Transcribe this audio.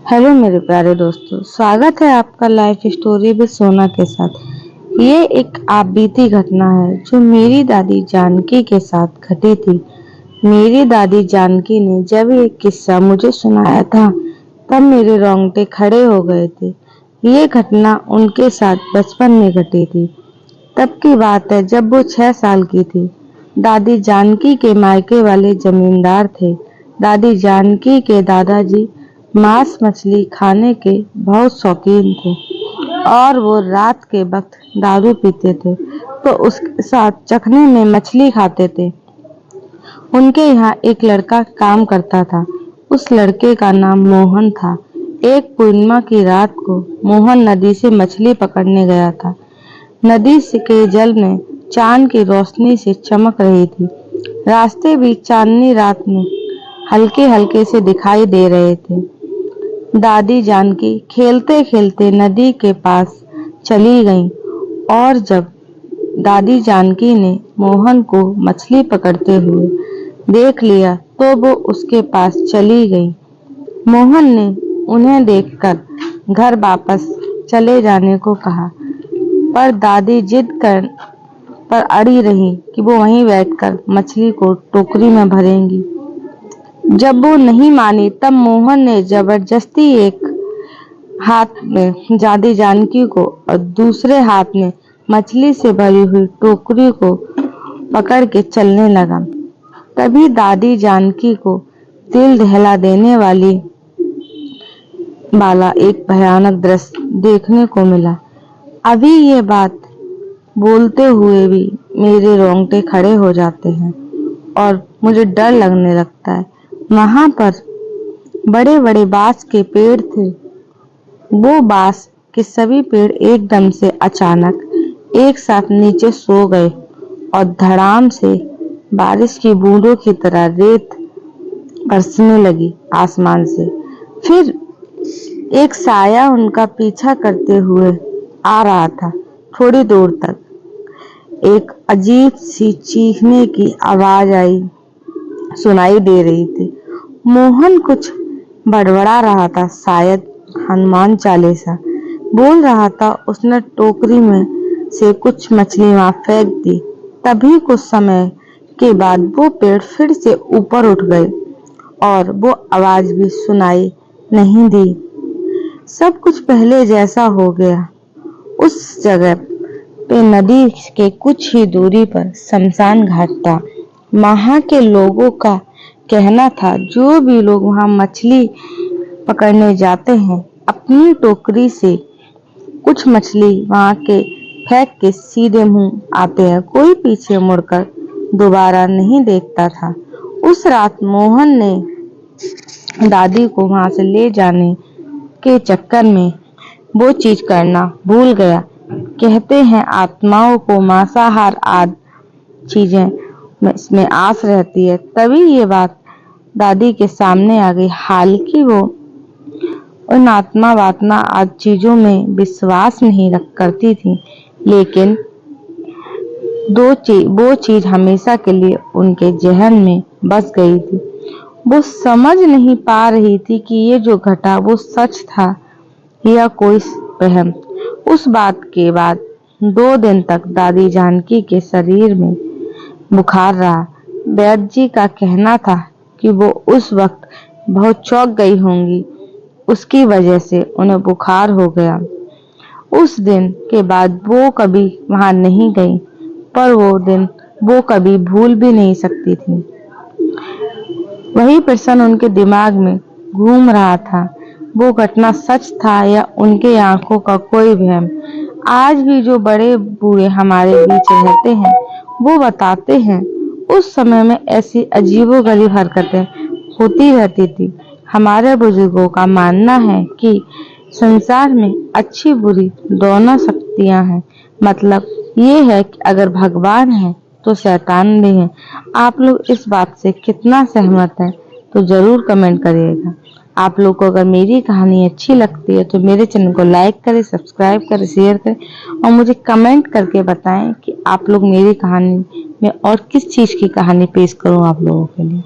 Hello मेरे प्यारे दोस्तों, स्वागत है आपका लाइफ स्टोरी विद सोना के साथ। ये एक आप बीती घटना है जो मेरी दादी जानकी के साथ घटी थी। मेरी दादी जानकी ने जब ये किस्सा मुझे सुनाया था तब मेरे रोंगटे खड़े हो गए थे। ये घटना उनके साथ बचपन में घटी थी। तब की बात है जब वो 6 साल की थी। दादी जानकी के मायके वाले जमींदार थे। दादी जानकी के दादाजी मांस मछली खाने के बहुत शौकीन थे और वो रात के वक्त दारू पीते थे तो उसके साथ चखने में मछली खाते थे। उनके यहाँ एक लड़का काम करता था। उस लड़के का नाम मोहन था। एक पूर्णिमा की रात को मोहन नदी से मछली पकड़ने गया था। नदी के जल में चांद की रोशनी से चमक रही थी। रास्ते भी चांदनी रात में हल्के हल्के से दिखाई दे रहे थे। दादी जानकी खेलते खेलते नदी के पास चली गईं और जब दादी जानकी ने मोहन को मछली पकड़ते हुए देख लिया तो वो उसके पास चली गई। मोहन ने उन्हें देखकर घर वापस चले जाने को कहा, पर दादी जिद कर पर अड़ी रही कि वो वहीं बैठकर मछली को टोकरी में भरेंगी। जब वो नहीं मानी तब मोहन ने जबरदस्ती एक हाथ में दादी जानकी को और दूसरे हाथ में मछली से भरी हुई टोकरी को पकड़ के चलने लगा। तभी दादी जानकी को दिल दहला देने वाला एक भयानक दृश्य देखने को मिला। अभी ये बात बोलते हुए भी मेरे रोंगटे खड़े हो जाते हैं और मुझे डर लगने लगता है। वहां पर बड़े बड़े बांस के पेड़ थे। वो बांस के सभी पेड़ एकदम से अचानक एक साथ नीचे सो गए और धड़ाम से बारिश की बूंदों की तरह रेत बरसने लगी आसमान से। फिर एक साया उनका पीछा करते हुए आ रहा था। थोड़ी दूर तक एक अजीब सी चीखने की आवाज सुनाई दे रही थी। मोहन कुछ बड़बड़ा रहा था, शायद हनुमान चालीसा बोल रहा था। उसने टोकरी में से कुछ मछली वहां फेंक दी। तभी कुछ समय के बाद वो पेड़ फिर से ऊपर उठ गए और वो आवाज भी सुनाई नहीं दी। सब कुछ पहले जैसा हो गया। उस जगह पे नदी के कुछ ही दूरी पर शमशान घाट था। वहां के लोगों का कहना था जो भी लोग वहां मछली पकड़ने जाते हैं अपनी टोकरी से कुछ मछली वहां के फेंक के सीधे मुंह आते हैं। कोई पीछे मुड़कर दोबारा नहीं देखता था। उस रात मोहन ने दादी को वहां से ले जाने के चक्कर में वो चीज करना भूल गया। कहते हैं आत्माओं को मांसाहार आदि चीजें इसमें आस रहती है। तभी ये बात दादी के सामने आ गई। हालांकि वो उन आत्मा वात्मा आदि चीजों में विश्वास नहीं करती थी, लेकिन वो चीज हमेशा के लिए उनके जहन में बस गई थी। वो समझ नहीं पा रही थी कि ये जो घटा वो सच था या कोई वहम। उस बात के बाद 2 दिन तक दादी जानकी के शरीर में बुखार रहा। वैद्य जी का कहना था कि वो उस वक्त बहुत चौंक गई होंगी, उसकी वजह से उन्हें बुखार हो गया। उस दिन के बाद वो कभी वहां नहीं गई, पर वो दिन वो कभी भूल भी नहीं सकती थी। वही प्रश्न उनके दिमाग में घूम रहा था, वो घटना सच था या उनके आंखों का कोई वहम। आज भी जो बड़े बूढ़े हमारे बीच रहते हैं वो बताते हैं उस समय में ऐसी अजीबोगरीब हरकतें होती रहती थी। हमारे बुजुर्गों का मानना है कि संसार में अच्छी बुरी दोनों शक्तियां हैं। मतलब ये है कि अगर भगवान है तो शैतान भी है। आप लोग इस बात से कितना सहमत हैं तो जरूर कमेंट करिएगा। आप लोग को अगर मेरी कहानी अच्छी लगती है तो मेरे चैनल को लाइक करें, सब्सक्राइब करें, शेयर करें और मुझे कमेंट करके बताएं कि आप लोग मेरी कहानी में और किस चीज की कहानी पेश करूं आप लोगों के लिए।